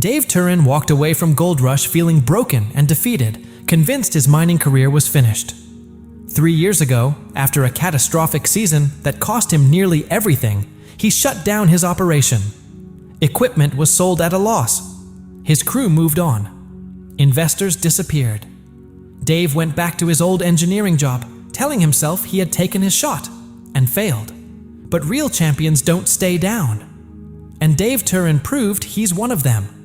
Dave Turin walked away from Gold Rush feeling broken and defeated, convinced his mining career was finished. 3 years ago, after a catastrophic season that cost him nearly everything, he shut down his operation. Equipment was sold at a loss. His crew moved on. Investors disappeared. Dave went back to his old engineering job, telling himself he had taken his shot and failed. But real champions don't stay down. And Dave Turin proved he's one of them.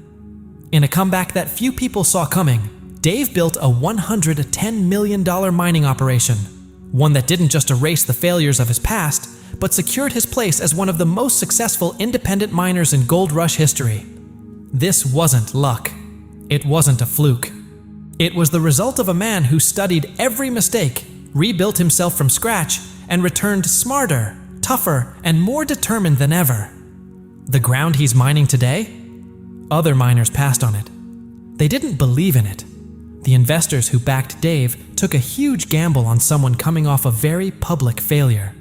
In a comeback that few people saw coming, Dave built a $110 million mining operation, one that didn't just erase the failures of his past, but secured his place as one of the most successful independent miners in Gold Rush history. This wasn't luck. It wasn't a fluke. It was the result of a man who studied every mistake, rebuilt himself from scratch, and returned smarter, tougher, and more determined than ever. The ground he's mining today? Other miners passed on it. They didn't believe in it. The investors who backed Dave took a huge gamble on someone coming off a very public failure.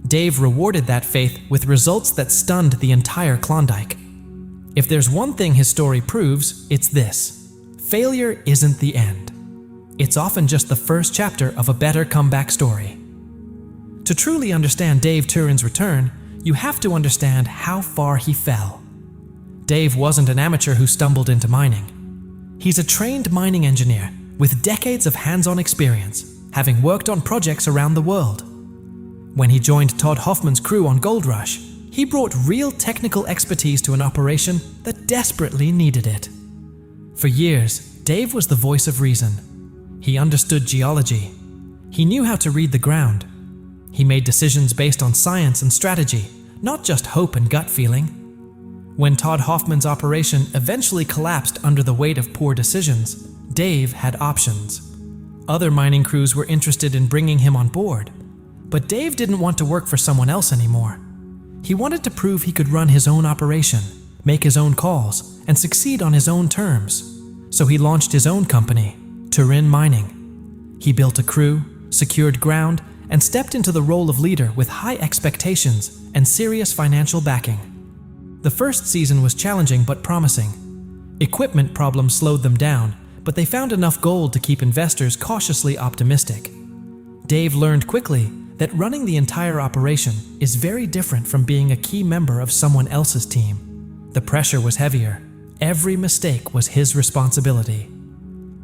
Dave rewarded that faith with results that stunned the entire Klondike. If there's one thing his story proves, it's this: failure isn't the end. It's often just the first chapter of a better comeback story. To truly understand Dave Turin's return, you have to understand how far he fell. Dave wasn't an amateur who stumbled into mining. He's a trained mining engineer with decades of hands-on experience, having worked on projects around the world. When he joined Todd Hoffman's crew on Gold Rush, he brought real technical expertise to an operation that desperately needed it. For years, Dave was the voice of reason. He understood geology. He knew how to read the ground. He made decisions based on science and strategy, not just hope and gut feeling. When Todd Hoffman's operation eventually collapsed under the weight of poor decisions, Dave had options. Other mining crews were interested in bringing him on board, but Dave didn't want to work for someone else anymore. He wanted to prove he could run his own operation, make his own calls, and succeed on his own terms. So he launched his own company, Turin Mining. He built a crew, secured ground, and stepped into the role of leader with high expectations and serious financial backing. The first season was challenging but promising. Equipment problems slowed them down, but they found enough gold to keep investors cautiously optimistic. Dave learned quickly that running the entire operation is very different from being a key member of someone else's team. The pressure was heavier. Every mistake was his responsibility.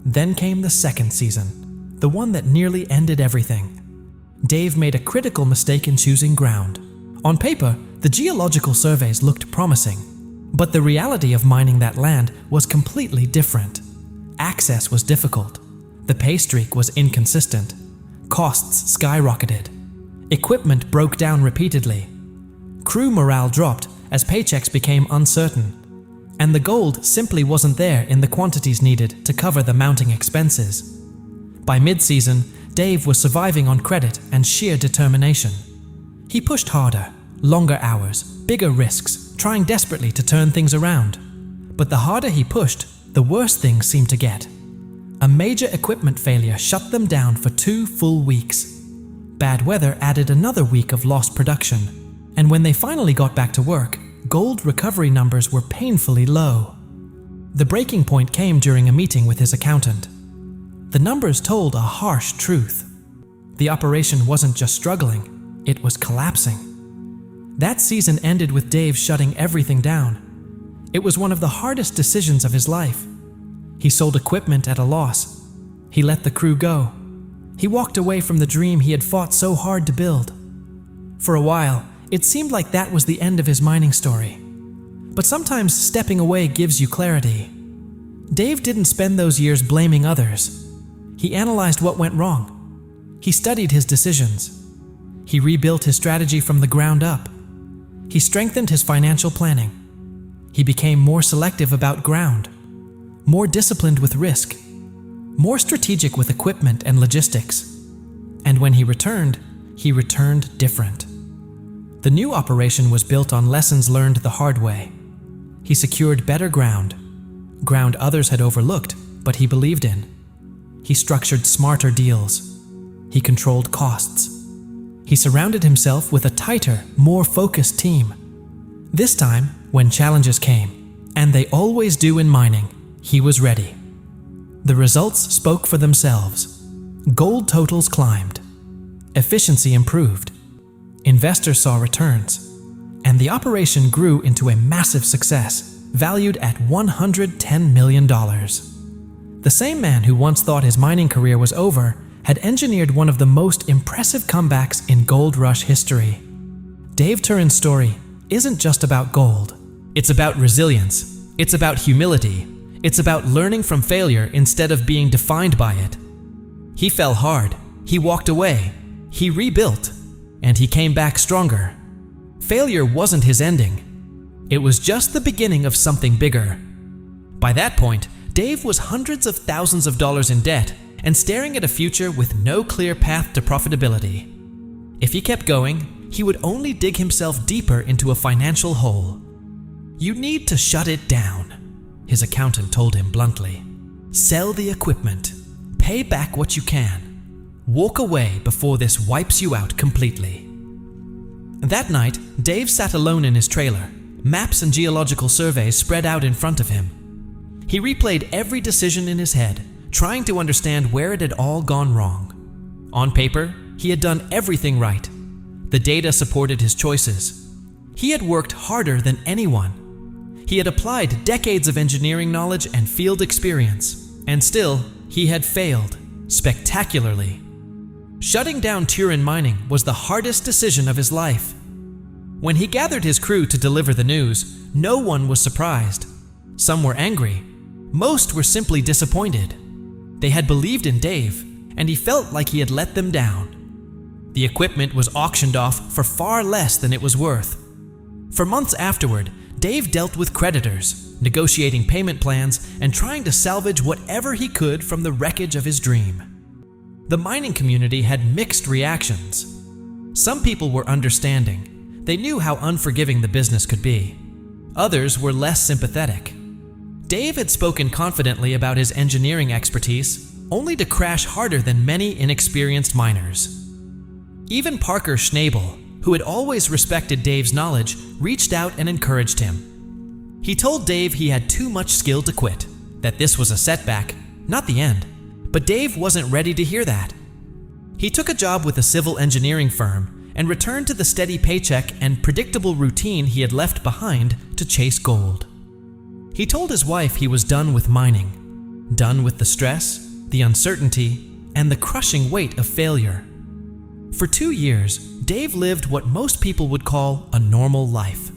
Then came the second season, the one that nearly ended everything. Dave made a critical mistake in choosing ground. On paper, the geological surveys looked promising, but the reality of mining that land was completely different. Access was difficult. The pay streak was inconsistent. Costs skyrocketed. Equipment broke down repeatedly. Crew morale dropped as paychecks became uncertain. And the gold simply wasn't there in the quantities needed to cover the mounting expenses. By mid-season, Dave was surviving on credit and sheer determination. He pushed harder, longer hours, bigger risks, trying desperately to turn things around. But the harder he pushed, the worse things seemed to get. A major equipment failure shut them down for 2 full weeks. Bad weather added another week of lost production. And when they finally got back to work, gold recovery numbers were painfully low. The breaking point came during a meeting with his accountant. The numbers told a harsh truth. The operation wasn't just struggling, it was collapsing. That season ended with Dave shutting everything down. It was one of the hardest decisions of his life. He sold equipment at a loss. He let the crew go. He walked away from the dream he had fought so hard to build. For a while, it seemed like that was the end of his mining story. But sometimes stepping away gives you clarity. Dave didn't spend those years blaming others. He analyzed what went wrong. He studied his decisions. He rebuilt his strategy from the ground up. He strengthened his financial planning. He became more selective about ground, more disciplined with risk, more strategic with equipment and logistics. And when he returned different. The new operation was built on lessons learned the hard way. He secured better ground others had overlooked, but he believed in. He structured smarter deals. He controlled costs. He surrounded himself with a tighter, more focused team. This time, when challenges came, And they always do in mining, he was ready. The results spoke for themselves. Gold totals climbed. Efficiency improved. Investors saw returns. And the operation grew into a massive success, valued at $110 million. The same man who once thought his mining career was over had engineered one of the most impressive comebacks in gold rush history. Dave Turin's story isn't just about gold. It's about resilience. It's about humility. It's about learning from failure instead of being defined by it. He fell hard. He walked away. He rebuilt. And he came back stronger. Failure wasn't his ending. It was just the beginning of something bigger. By that point, Dave was hundreds of thousands of dollars in debt and staring at a future with no clear path to profitability. If he kept going, he would only dig himself deeper into a financial hole. "You need to shut it down," his accountant told him bluntly. "Sell the equipment. Pay back what you can. Walk away before this wipes you out completely." That night, Dave sat alone in his trailer, maps and geological surveys spread out in front of him. He replayed every decision in his head, trying to understand where it had all gone wrong. On paper, he had done everything right. The data supported his choices. He had worked harder than anyone. He had applied decades of engineering knowledge and field experience, and still, he had failed, spectacularly. Shutting down Turin Mining was the hardest decision of his life. When he gathered his crew to deliver the news, no one was surprised. Some were angry. Most were simply disappointed. They had believed in Dave, and he felt like he had let them down. The equipment was auctioned off for far less than it was worth. For months afterward, Dave dealt with creditors, negotiating payment plans and trying to salvage whatever he could from the wreckage of his dream. The mining community had mixed reactions. Some people were understanding. They knew how unforgiving the business could be. Others were less sympathetic. Dave had spoken confidently about his engineering expertise, only to crash harder than many inexperienced miners. Even Parker Schnabel, who had always respected Dave's knowledge, reached out and encouraged him. He told Dave he had too much skill to quit, that this was a setback, not the end. But Dave wasn't ready to hear that. He took a job with a civil engineering firm and returned to the steady paycheck and predictable routine he had left behind to chase gold. He told his wife he was done with mining, done with the stress, the uncertainty, and the crushing weight of failure. For 2 years, Dave lived what most people would call a normal life.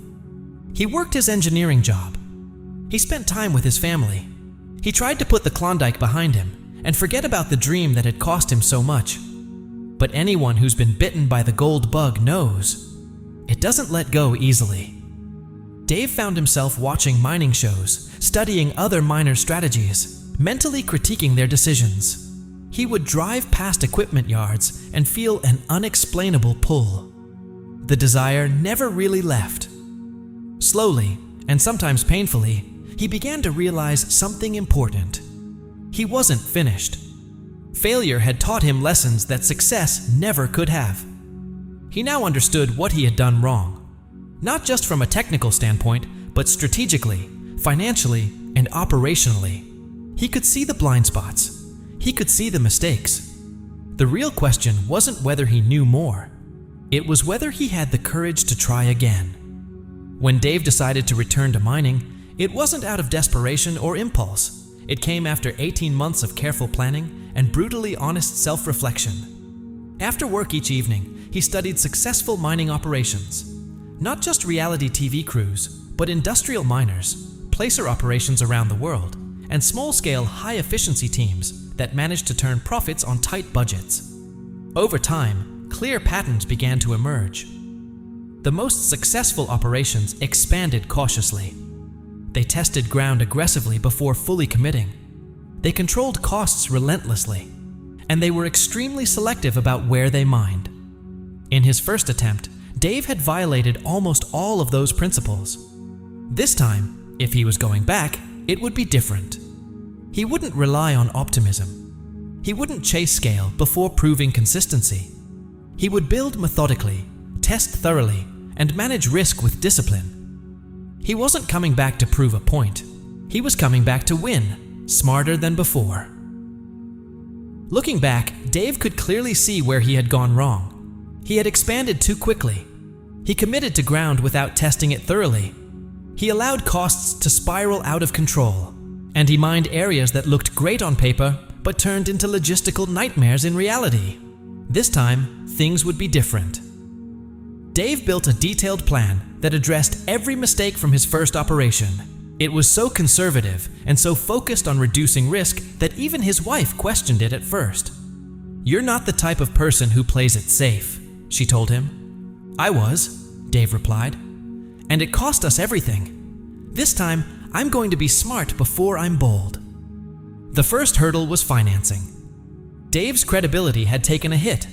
He worked his engineering job. He spent time with his family. He tried to put the Klondike behind him and forget about the dream that had cost him so much. But anyone who's been bitten by the gold bug knows it doesn't let go easily. Dave found himself watching mining shows, studying other miner strategies, mentally critiquing their decisions. He would drive past equipment yards and feel an unexplainable pull. The desire never really left. Slowly, and sometimes painfully, he began to realize something important. He wasn't finished. Failure had taught him lessons that success never could have. He now understood what he had done wrong, not just from a technical standpoint, but strategically, financially, and operationally. He could see the blind spots. He could see the mistakes. The real question wasn't whether he knew more. It was whether he had the courage to try again. When Dave decided to return to mining, it wasn't out of desperation or impulse. It came after 18 months of careful planning and brutally honest self-reflection. After work each evening, he studied successful mining operations. Not just reality TV crews, but industrial miners, placer operations around the world, and small-scale, high-efficiency teams that managed to turn profits on tight budgets. Over time, clear patterns began to emerge. The most successful operations expanded cautiously. They tested ground aggressively before fully committing. They controlled costs relentlessly, and they were extremely selective about where they mined. In his first attempt, Dave had violated almost all of those principles. This time, if he was going back, it would be different. He wouldn't rely on optimism. He wouldn't chase scale before proving consistency. He would build methodically, test thoroughly, and manage risk with discipline. He wasn't coming back to prove a point. He was coming back to win, smarter than before. Looking back, Dave could clearly see where he had gone wrong. He had expanded too quickly. He committed to ground without testing it thoroughly. He allowed costs to spiral out of control, and he mined areas that looked great on paper but turned into logistical nightmares in reality. This time, things would be different. Dave built a detailed plan that addressed every mistake from his first operation. It was so conservative and so focused on reducing risk that even his wife questioned it at first. "You're not the type of person who plays it safe," she told him. "I was," Dave replied. "And it cost us everything. This time, I'm going to be smart before I'm bold." The first hurdle was financing. Dave's credibility had taken a hit.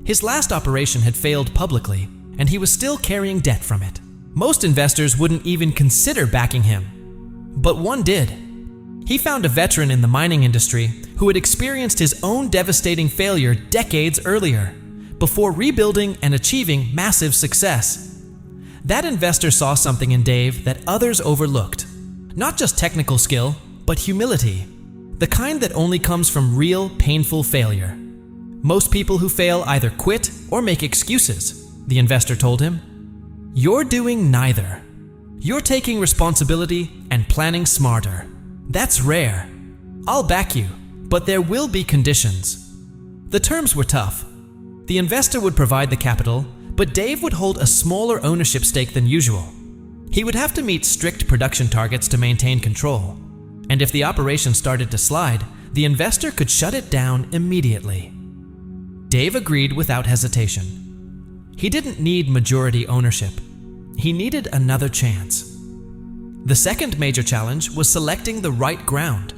His last operation had failed publicly, and he was still carrying debt from it. Most investors wouldn't even consider backing him. But one did. He found a veteran in the mining industry who had experienced his own devastating failure decades earlier, before rebuilding and achieving massive success. That investor saw something in Dave that others overlooked. Not just technical skill, but humility. The kind that only comes from real, painful failure. "Most people who fail either quit or make excuses," the investor told him. "You're doing neither. You're taking responsibility and planning smarter. That's rare. I'll back you, but there will be conditions." The terms were tough. The investor would provide the capital, but Dave would hold a smaller ownership stake than usual. He would have to meet strict production targets to maintain control. And if the operation started to slide, the investor could shut it down immediately. Dave agreed without hesitation. He didn't need majority ownership. He needed another chance. The second major challenge was selecting the right ground.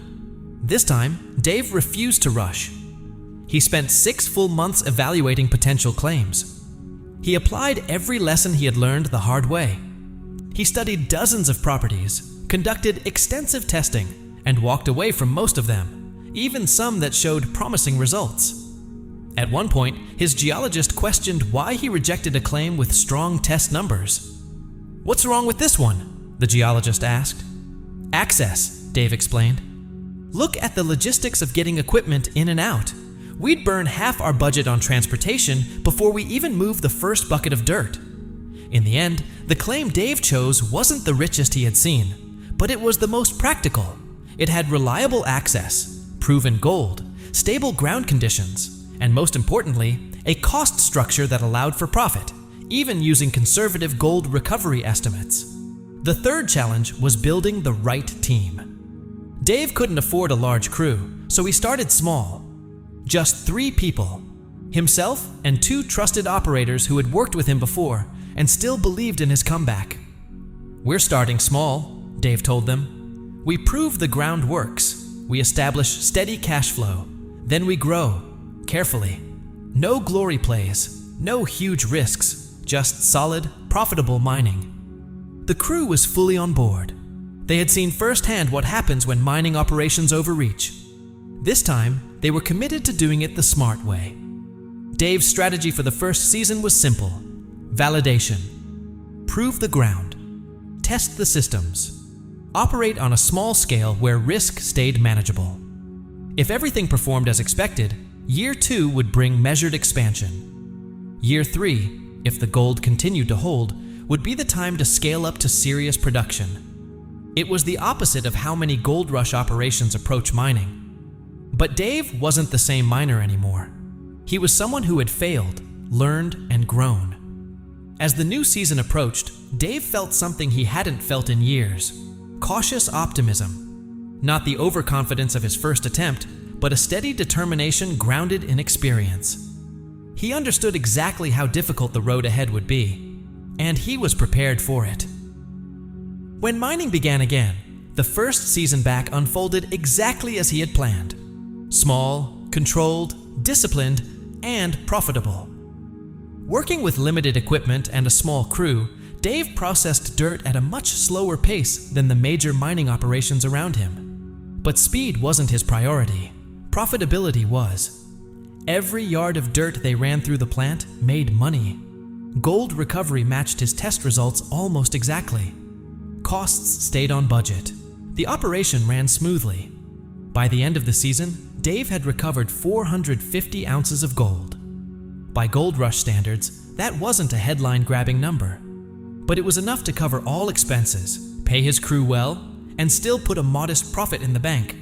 This time, Dave refused to rush. He spent 6 full months evaluating potential claims. He applied every lesson he had learned the hard way. He studied dozens of properties, conducted extensive testing, and walked away from most of them, even some that showed promising results. At one point, his geologist questioned why he rejected a claim with strong test numbers. "What's wrong with this one?" the geologist asked. "Access," Dave explained. "Look at the logistics of getting equipment in and out. We'd burn half our budget on transportation before we even move the first bucket of dirt." In the end, the claim Dave chose wasn't the richest he had seen, but it was the most practical. It had reliable access, proven gold, stable ground conditions, and most importantly, a cost structure that allowed for profit, even using conservative gold recovery estimates. The third challenge was building the right team. Dave couldn't afford a large crew, so he started small. Just 3 people, himself and 2 trusted operators who had worked with him before and still believed in his comeback. "We're starting small," Dave told them. "We prove the ground works. We establish steady cash flow. Then we grow, carefully. No glory plays, no huge risks, just solid, profitable mining." The crew was fully on board. They had seen firsthand what happens when mining operations overreach. This time, they were committed to doing it the smart way. Dave's strategy for the first season was simple: validation. Prove the ground. Test the systems. Operate on a small scale where risk stayed manageable. If everything performed as expected, year 2 would bring measured expansion. Year 3, if the gold continued to hold, would be the time to scale up to serious production. It was the opposite of how many gold rush operations approach mining. But Dave wasn't the same miner anymore. He was someone who had failed, learned, and grown. As the new season approached, Dave felt something he hadn't felt in years: cautious optimism. Not the overconfidence of his first attempt, but a steady determination grounded in experience. He understood exactly how difficult the road ahead would be, and he was prepared for it. When mining began again, the first season back unfolded exactly as he had planned. Small, controlled, disciplined, and profitable. Working with limited equipment and a small crew, Dave processed dirt at a much slower pace than the major mining operations around him. But speed wasn't his priority. Profitability was. Every yard of dirt they ran through the plant made money. Gold recovery matched his test results almost exactly. Costs stayed on budget. The operation ran smoothly. By the end of the season, Dave had recovered 450 ounces of gold. By gold rush standards, that wasn't a headline-grabbing number, but it was enough to cover all expenses, pay his crew well, and still put a modest profit in the bank.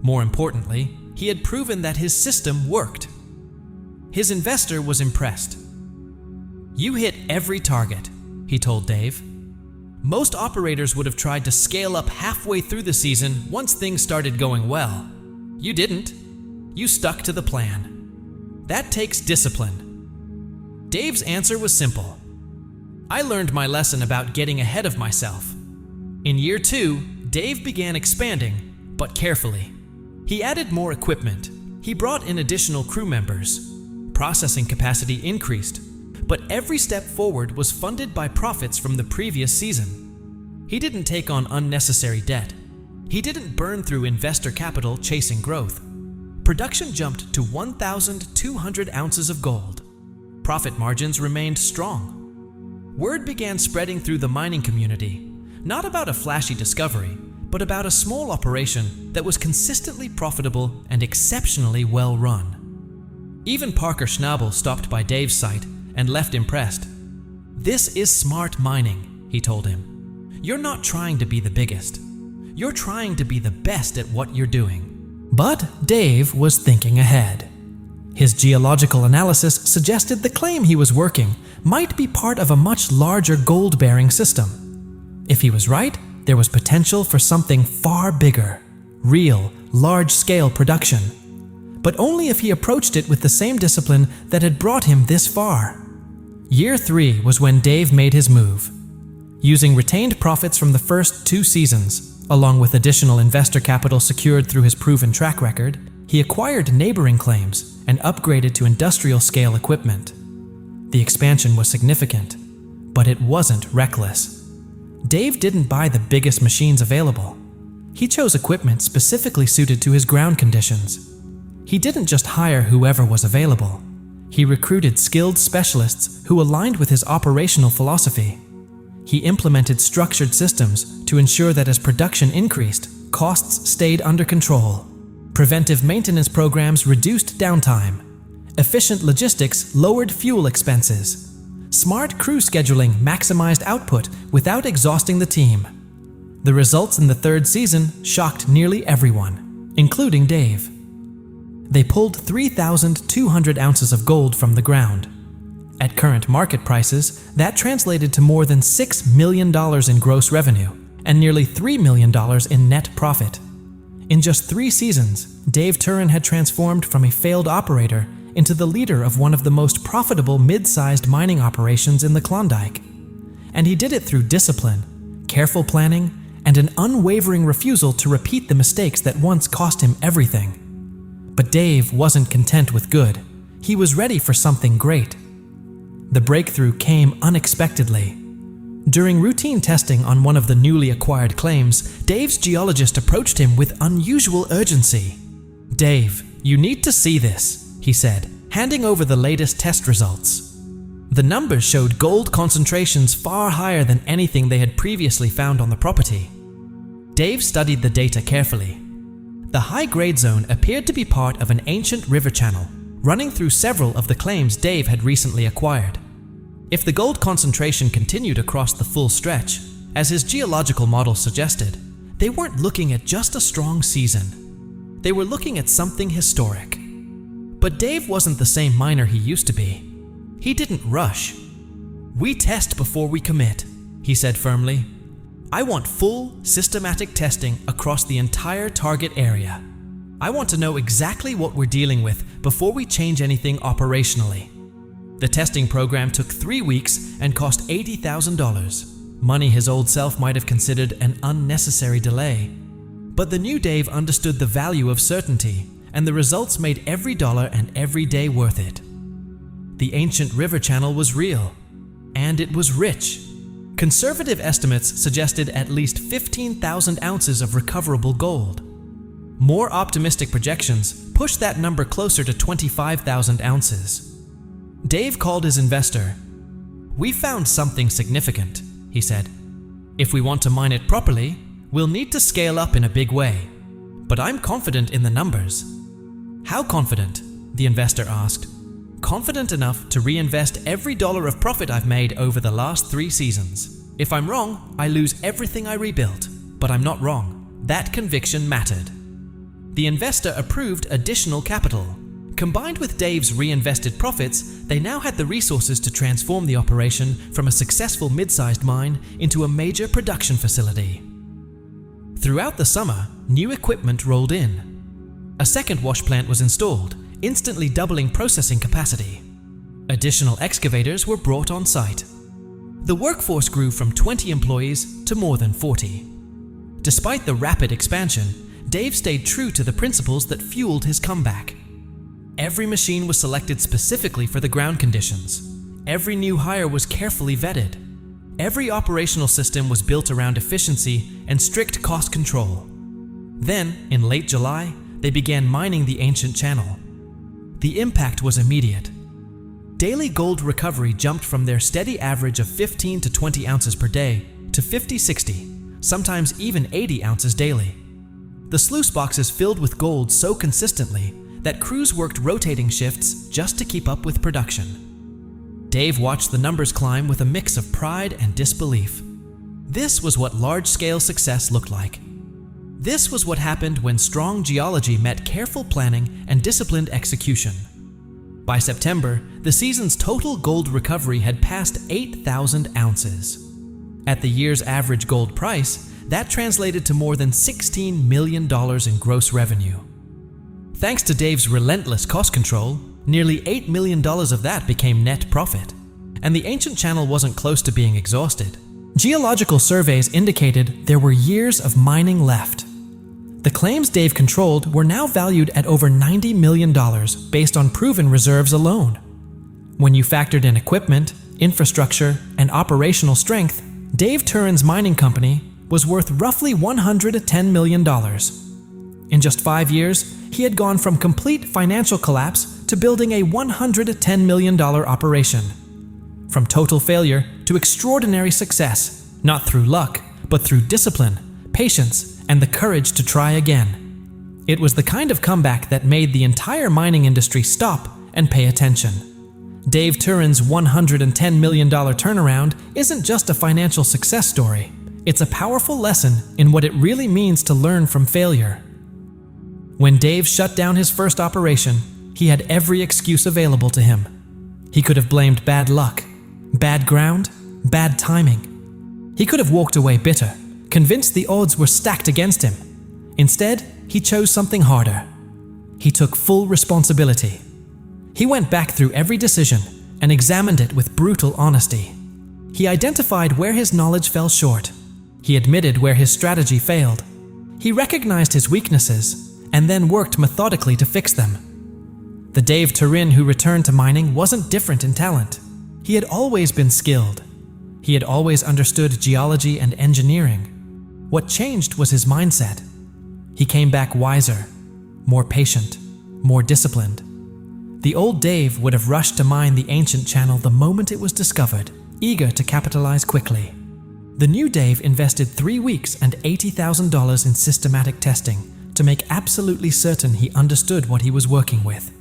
More importantly, he had proven that his system worked. His investor was impressed. "You hit every target," he told Dave. "Most operators would have tried to scale up halfway through the season once things started going well. You didn't. You stuck to the plan. That takes discipline." Dave's answer was simple. "I learned my lesson about getting ahead of myself." In year 2, Dave began expanding, but carefully. He added more equipment. He brought in additional crew members. Processing capacity increased, but every step forward was funded by profits from the previous season. He didn't take on unnecessary debt. He didn't burn through investor capital chasing growth. Production jumped to 1,200 ounces of gold. Profit margins remained strong. Word began spreading through the mining community, not about a flashy discovery, but about a small operation that was consistently profitable and exceptionally well run. Even Parker Schnabel stopped by Dave's site and left impressed. "This is smart mining," he told him. "You're not trying to be the biggest. You're trying to be the best at what you're doing." But Dave was thinking ahead. His geological analysis suggested the claim he was working might be part of a much larger gold-bearing system. If he was right, there was potential for something far bigger, real, large-scale production. But only if he approached it with the same discipline that had brought him this far. Year 3 was when Dave made his move. Using retained profits from the first 2 seasons, along with additional investor capital secured through his proven track record, he acquired neighboring claims and upgraded to industrial-scale equipment. The expansion was significant, but it wasn't reckless. Dave didn't buy the biggest machines available. He chose equipment specifically suited to his ground conditions. He didn't just hire whoever was available. He recruited skilled specialists who aligned with his operational philosophy. He implemented structured systems to ensure that as production increased, costs stayed under control. Preventive maintenance programs reduced downtime. Efficient logistics lowered fuel expenses. Smart crew scheduling maximized output without exhausting the team. The results in the 3rd season shocked nearly everyone, including Dave. They pulled 3,200 ounces of gold from the ground. At current market prices, that translated to more than $6 million in gross revenue and nearly $3 million in net profit. In just 3 seasons, Dave Turin had transformed from a failed operator into the leader of one of the most profitable mid-sized mining operations in the Klondike. And he did it through discipline, careful planning, and an unwavering refusal to repeat the mistakes that once cost him everything. But Dave wasn't content with good. He was ready for something great. The breakthrough came unexpectedly. During routine testing on one of the newly acquired claims, Dave's geologist approached him with unusual urgency. "Dave, you need to see this," he said, handing over the latest test results. The numbers showed gold concentrations far higher than anything they had previously found on the property. Dave studied the data carefully. The high-grade zone appeared to be part of an ancient river channel, running through several of the claims Dave had recently acquired. If the gold concentration continued across the full stretch, as his geological model suggested, they weren't looking at just a strong season. They were looking at something historic. But Dave wasn't the same miner he used to be. He didn't rush. "We test before we commit," he said firmly. "I want full, systematic testing across the entire target area. I want to know exactly what we're dealing with before we change anything operationally." The testing program took 3 weeks and cost $80,000, money his old self might have considered an unnecessary delay. But the new Dave understood the value of certainty, and the results made every dollar and every day worth it. The ancient river channel was real, and it was rich. Conservative estimates suggested at least 15,000 ounces of recoverable gold. More optimistic projections pushed that number closer to 25,000 ounces. Dave called his investor. "We found something significant," he said. If we want to mine it properly, we'll need to scale up in a big way. But I'm confident in the numbers." "How confident?" the investor asked. "Confident enough to reinvest every dollar of profit I've made over the last 3 seasons. If I'm wrong, I lose everything I rebuilt. But I'm not wrong. That conviction mattered." The investor approved additional capital. Combined with Dave's reinvested profits, they now had the resources to transform the operation from a successful mid-sized mine into a major production facility. Throughout the summer, new equipment rolled in. A second wash plant was installed, instantly doubling processing capacity. Additional excavators were brought on site. The workforce grew from 20 employees to more than 40. Despite the rapid expansion, Dave stayed true to the principles that fueled his comeback. Every machine was selected specifically for the ground conditions. Every new hire was carefully vetted. Every operational system was built around efficiency and strict cost control. Then, in late July, they began mining the ancient channel. The impact was immediate. Daily gold recovery jumped from their steady average of 15 to 20 ounces per day to 50-60, sometimes even 80 ounces daily. The sluice boxes filled with gold so consistently that crews worked rotating shifts just to keep up with production. Dave watched the numbers climb with a mix of pride and disbelief. This was what large-scale success looked like. This was what happened when strong geology met careful planning and disciplined execution. By September, the season's total gold recovery had passed 8,000 ounces. At the year's average gold price, that translated to more than $16 million in gross revenue. Thanks to Dave's relentless cost control, nearly $8 million of that became net profit. And the ancient channel wasn't close to being exhausted. Geological surveys indicated there were years of mining left. The claims Dave controlled were now valued at over $90 million based on proven reserves alone. When you factored in equipment, infrastructure, and operational strength, Dave Turin's mining company was worth roughly $110 million. In just 5 years, he had gone from complete financial collapse to building a $110 million operation. From total failure to extraordinary success, not through luck, but through discipline, patience, and the courage to try again. It was the kind of comeback that made the entire mining industry stop and pay attention. Dave Turin's $110 million turnaround isn't just a financial success story. It's a powerful lesson in what it really means to learn from failure. When Dave shut down his first operation, he had every excuse available to him. He could have blamed bad luck, bad ground, bad timing. He could have walked away bitter, convinced the odds were stacked against him. Instead, he chose something harder. He took full responsibility. He went back through every decision and examined it with brutal honesty. He identified where his knowledge fell short. He admitted where his strategy failed. He recognized his weaknesses and then worked methodically to fix them. The Dave Turin who returned to mining wasn't different in talent. He had always been skilled. He had always understood geology and engineering. What changed was his mindset. He came back wiser, more patient, more disciplined. The old Dave would have rushed to mine the ancient channel the moment it was discovered, eager to capitalize quickly. The new Dave invested 3 weeks and $80,000 in systematic testing to make absolutely certain he understood what he was working with.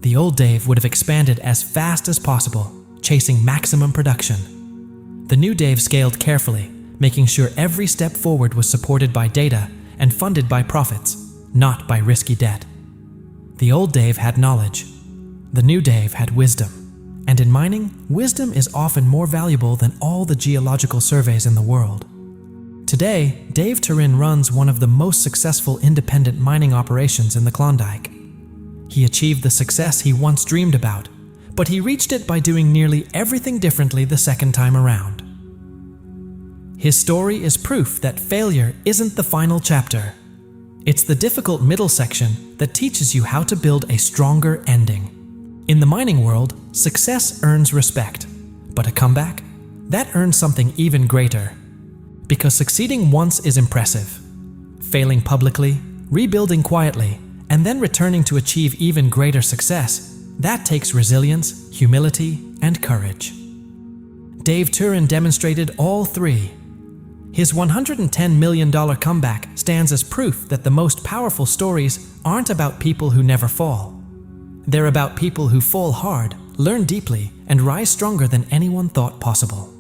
The old Dave would have expanded as fast as possible, chasing maximum production. The new Dave scaled carefully, making sure every step forward was supported by data and funded by profits, not by risky debt. The old Dave had knowledge. The new Dave had wisdom. And in mining, wisdom is often more valuable than all the geological surveys in the world. Today, Dave Turin runs one of the most successful independent mining operations in the Klondike. He achieved the success he once dreamed about, but he reached it by doing nearly everything differently the second time around. His story is proof that failure isn't the final chapter. It's the difficult middle section that teaches you how to build a stronger ending. In the mining world, success earns respect, but a comeback? That earns something even greater. Because succeeding once is impressive. Failing publicly, rebuilding quietly, and then returning to achieve even greater success, that takes resilience, humility, and courage. Dave Turin demonstrated all three. His $110 million comeback stands as proof that the most powerful stories aren't about people who never fall. They're about people who fall hard, learn deeply, and rise stronger than anyone thought possible.